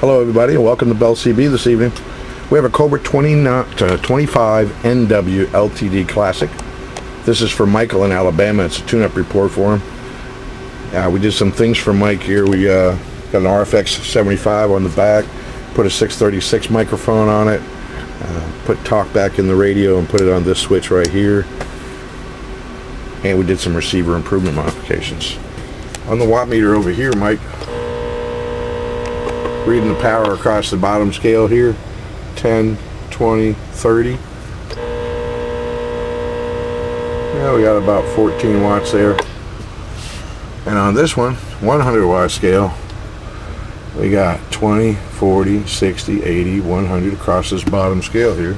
Hello everybody and welcome to Bell CB this evening. We have a Cobra 25NW LTD Classic. This is for Michael in Alabama. It's a tune-up report for him. We did some things for Mike here. We got an RFX 75 on the back, put a 636 microphone on it, put talk back in the radio and put it on this switch right here. And we did some receiver improvement modifications. On the watt meter over here, Mike, reading the power across the bottom scale here, 10, 20, 30. Yeah, we got about 14 watts there. And on this one, 100 watt scale, we got 20, 40, 60, 80, 100 across this bottom scale here.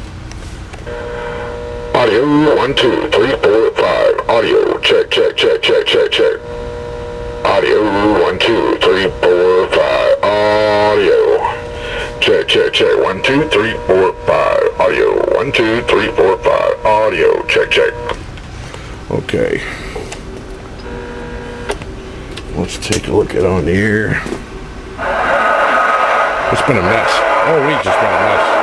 Audio 1, 2, 3, 4, 5. Audio check, check, check, check, check, check. Audio 1, 2, 3, 4, 5. Audio check, check, check. 1, 2, 3, 4, 5. Audio 1, 2, 3, 4, 5. Audio check, check. Okay. Let's take a look at on the air. It's been a mess. Oh, week just been a mess.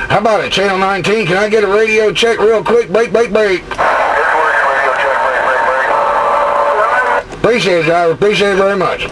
How about it, Channel 19? Can I get a radio check real quick? Break, break, break. Appreciate it, driver. Appreciate it very much.